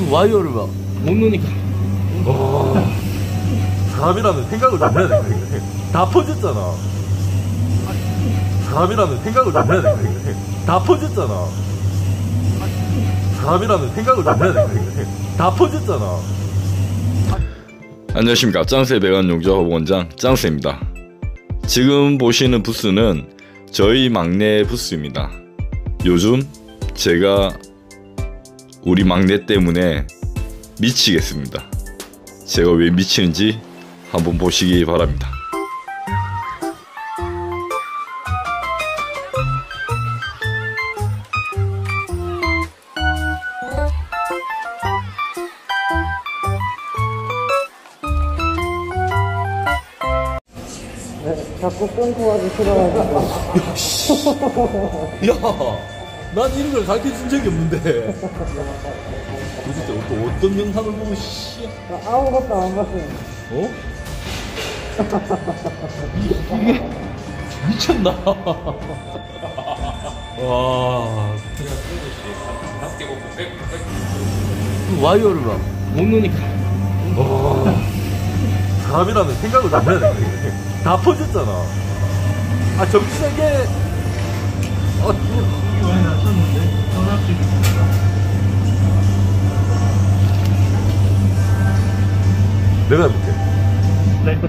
와이어를 막 못 넣으니까. 사람이라는 생각을 좀 해야 돼. 다 퍼졌잖아. 사람이라는 생각을 좀 해야 돼. 다 퍼졌잖아. 사람이라는 생각을 좀 해야 돼. 다 퍼졌잖아. 안녕하십니까. 짱스의 배관 용접 원장 짱스입니다. 지금 보시는 부스는 저희 막내 부스입니다. 요즘 제가 우리 막내 때문에 미치겠습니다. 제가 왜 미치는지 한번 보시기 바랍니다. 자꾸 끊고 하기 싫어가지고. 야, 난 이런 걸 가르쳐준 적이 없는데. 도대체 또 어떤 영상을 보고 씨. 아무것도 안 봤어요. 어? 이게 미쳤나? 와. 와이어를 막 못 넣으니까. 사람이라는 생각을 좀 해야 돼. 다 퍼졌잖아. 아, 정치세계. 이거 많이 낮췄는데? 전압식. 내가 해볼게. 네.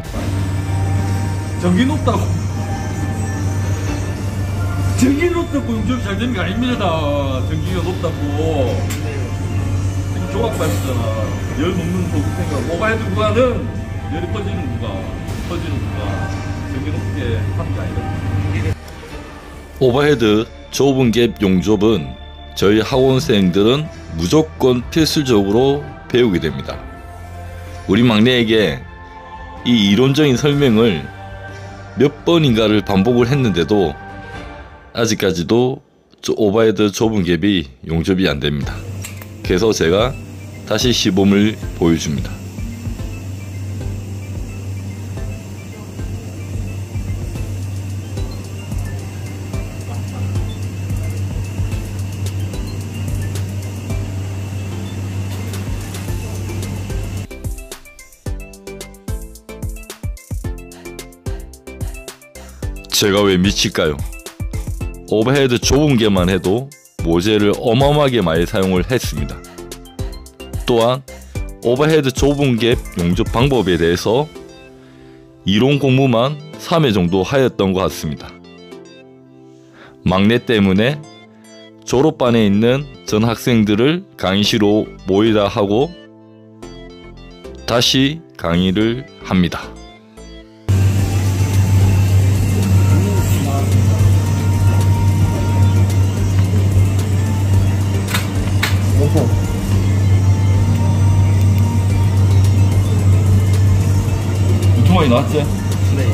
전기 높다고. 전기 높다고 용접이 잘 되는 게 아닙니다. 전기가 높다고. 지금 조각 밟잖아. 열 먹는 거 생각. 오버헤드 구간은 열이 퍼지는 구간. 전기 높게 하는 게 아니거든. 오버헤드 좁은 갭 용접은 저희 학원생들은 무조건 필수적으로 배우게 됩니다. 우리 막내에게 이 이론적인 설명을 몇 번인가를 반복을 했는데도 아직까지도 오버헤드 좁은 갭이 용접이 안 됩니다. 그래서 제가 다시 시범을 보여줍니다. 제가 왜 미칠까요? 오버헤드 좁은 갭만 해도 모재를 어마어마하게 많이 사용을 했습니다. 또한 오버헤드 좁은 갭 용접 방법에 대해서 이론 공부만 3회 정도 하였던 것 같습니다. 막내 때문에 졸업반에 있는 전 학생들을 강의실로 모이라 하고 다시 강의를 합니다. 유통만이 나왔지? 네.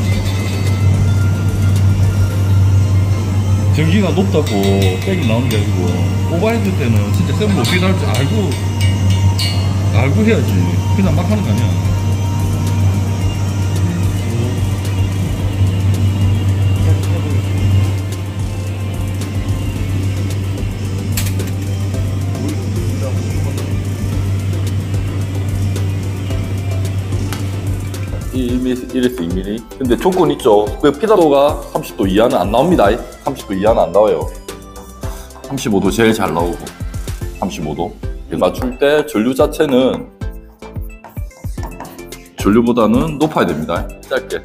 전기가 높다고 백이 나오는 게 아니고 오버헤드 때는 진짜 쌤을 어떻게 나올지 알고 해야지. 그냥 막 하는 거 아니야. 이래서 2mm. 근데 조건 있죠. 그 피다도가 30도 이하는 안 나옵니다. 30도 이하는 안 나와요. 35도 제일 잘 나오고 35도. 맞출 때 전류 자체는 전류보다는 높아야 됩니다. 짧게.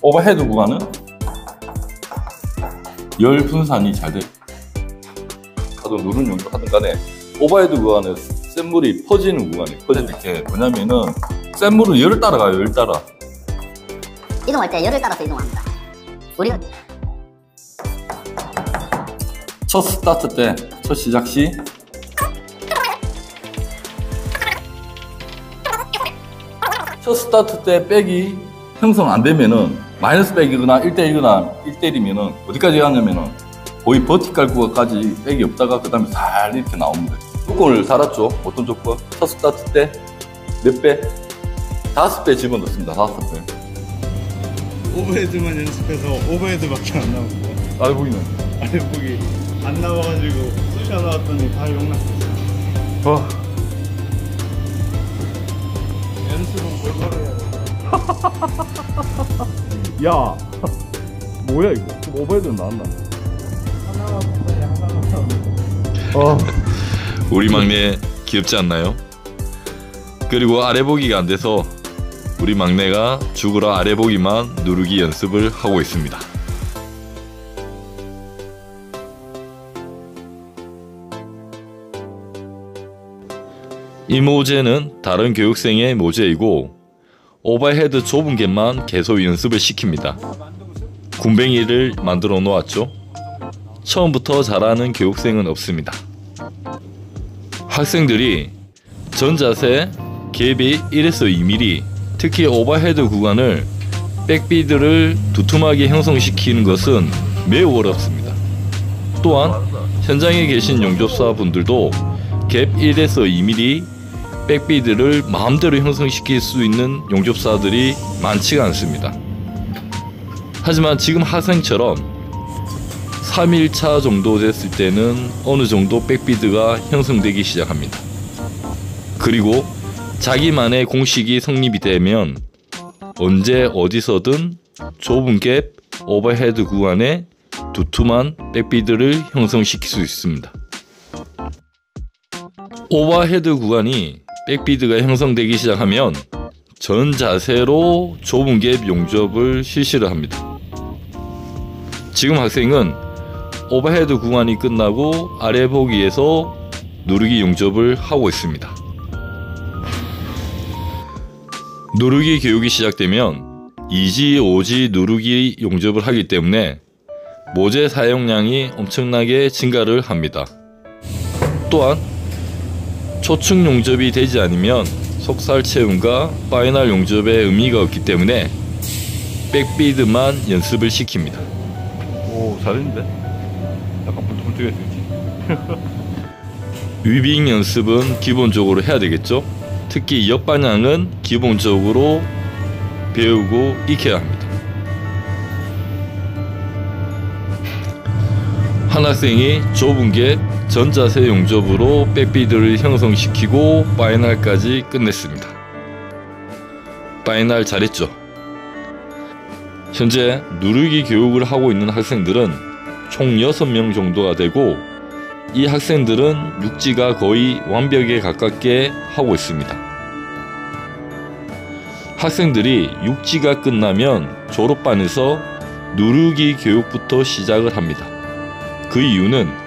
오버헤드 구간은 열 분산이 잘 돼. 하든 누른 용도 하든 간에 오버헤드 구간은 센 물이 퍼지는 구간이 퍼지는 게 뭐냐면은 센 물은 열을 따라가요. 열 따라 이동할 때 열을 따라서 이동합니다. 우리가 첫 스타트 때, 첫 시작 시 첫 스타트 때 백이 형성 안 되면은 마이너스 백이거나 1대1이거나 1대1이면은 어디까지 가냐면은 거의 버티칼 구간까지 백이 없다가 그 다음에 살 이렇게 나옵니다. 조건을 달았죠. 어떤 조건? 첫 스타트 때 몇 배? 5배 집어넣습니다. 5배. 오버헤드만 연습해서 오버헤드밖에 안 나오고 알보기는 아래 보기 안 나와가지고 시간 나왔더니 다 용납했어. 연습은 골고루 해야 돼. 야, 뭐야 이거? 지금 오버헤드 나왔나? 하나만 붙어야 하나만. 우리 막내 귀엽지 않나요? 그리고 아래 보기가 안 돼서 우리 막내가 죽으러 아래 보기만 누르기 연습을 하고 있습니다. 이 모제는 다른 교육생의 모제이고 오버헤드 좁은 갭만 계속 연습을 시킵니다. 군뱅이를 만들어 놓았죠. 처음부터 잘하는 교육생은 없습니다. 학생들이 전자세 갭이 1에서 2mm, 특히 오버헤드 구간을 백비드를 두툼하게 형성시키는 것은 매우 어렵습니다. 또한 현장에 계신 용접사 분들도 갭 1에서 2mm 백비드를 마음대로 형성시킬 수 있는 용접사들이 많지가 않습니다. 하지만 지금 학생처럼 3일차 정도 됐을 때는 어느 정도 백비드가 형성되기 시작합니다. 그리고 자기만의 공식이 성립이 되면 언제 어디서든 좁은 갭 오버헤드 구간에 두툼한 백비드를 형성시킬 수 있습니다. 오버헤드 구간이 백비드가 형성되기 시작하면 전 자세로 좁은 갭 용접을 실시를 합니다. 지금 학생은 오버헤드 구간이 끝나고 아래 보기에서 누르기 용접을 하고 있습니다. 누르기 교육이 시작되면 2G, 5G 누르기 용접을 하기 때문에 모제 사용량이 엄청나게 증가를 합니다. 또한 초층 용접이 되지 않으면 속살 채움과 파이널 용접의 의미가 없기 때문에 백비드만 연습을 시킵니다. 오, 잘했는데? 약간 불뚝불뚝했지. 위빙 연습은 기본적으로 해야 되겠죠? 특히 역반향은 기본적으로 배우고 익혀야 합니다. 한 학생이 좁은 게 전자세 용접으로 백비드를 형성시키고 파이널까지 끝냈습니다. 파이널 잘했죠? 현재 누르기 교육을 하고 있는 학생들은 총 6명 정도가 되고 이 학생들은 육지가 거의 완벽에 가깝게 하고 있습니다. 학생들이 육지가 끝나면 졸업반에서 누르기 교육부터 시작을 합니다. 그 이유는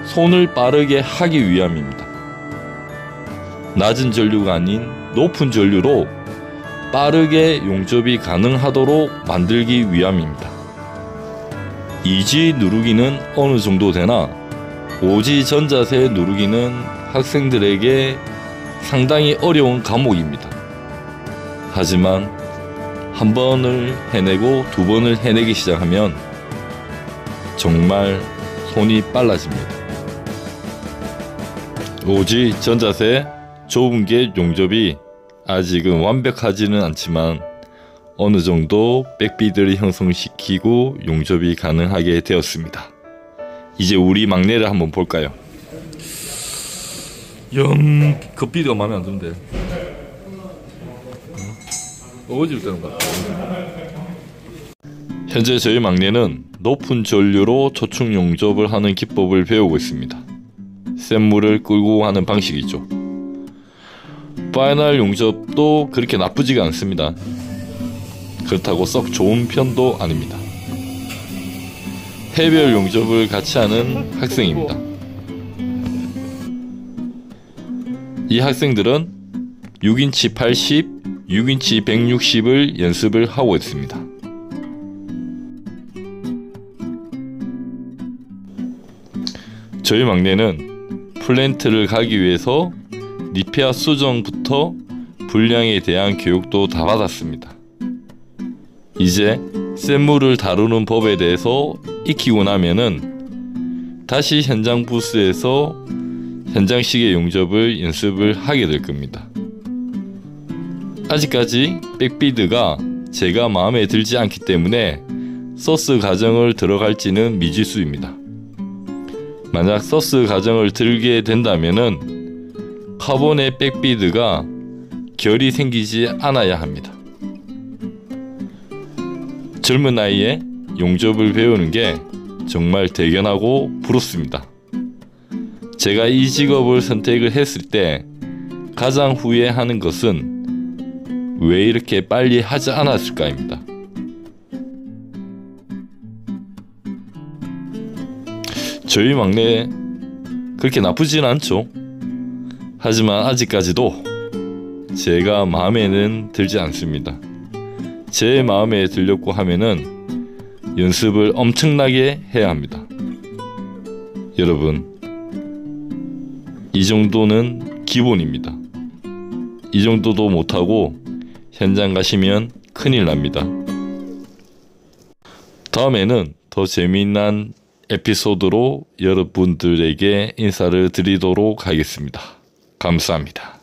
손을 빠르게 하기 위함입니다. 낮은 전류가 아닌 높은 전류로 빠르게 용접이 가능하도록 만들기 위함입니다. 2G 누르기는 어느 정도 되나 5G 전자세 누르기는 학생들에게 상당히 어려운 과목입니다. 하지만 한 번을 해내고 두 번을 해내기 시작하면 정말 손이 빨라집니다. 5G 전자세 좁은 게 용접이 아직은 완벽하지는 않지만 어느 정도 백비드를 형성시키고 용접이 가능하게 되었습니다. 이제 우리 막내를 한번 볼까요? 그 비드가 마음에 안 드는데. 어지럽다는 것 같아. 현재 저희 막내는 높은 전류로 초층 용접을 하는 기법을 배우고 있습니다. 센 물을 끌고 하는 방식이죠. 파이널 용접도 그렇게 나쁘지가 않습니다. 그렇다고 썩 좋은 편도 아닙니다. 해별 용접을 같이 하는 학생입니다. 이 학생들은 6인치 80, 6인치 160을 연습을 하고 있습니다. 저희 막내는 플랜트를 가기 위해서 니페아 수정부터 분량에 대한 교육도 다 받았습니다. 이제 센 물을 다루는 법에 대해서 익히고 나면은 다시 현장 부스에서 현장식의 용접을 연습을 하게 될 겁니다. 아직까지 백비드가 제가 마음에 들지 않기 때문에 소스 과정을 들어갈지는 미지수입니다. 만약 소스 과정을 들게 된다면은 카본의 백비드가 결이 생기지 않아야 합니다. 젊은 나이에 용접을 배우는 게 정말 대견하고 부럽습니다. 제가 이 직업을 선택을 했을 때 가장 후회하는 것은 왜 이렇게 빨리 하지 않았을까입니다. 저희 막내 그렇게 나쁘진 않죠. 하지만 아직까지도 제가 마음에는 들지 않습니다. 제 마음에 들려고 하면은 연습을 엄청나게 해야 합니다. 여러분, 이 정도는 기본입니다. 이 정도도 못하고 현장 가시면 큰일 납니다. 다음에는 더 재미난 에피소드로 여러분들에게 인사를 드리도록 하겠습니다. 감사합니다.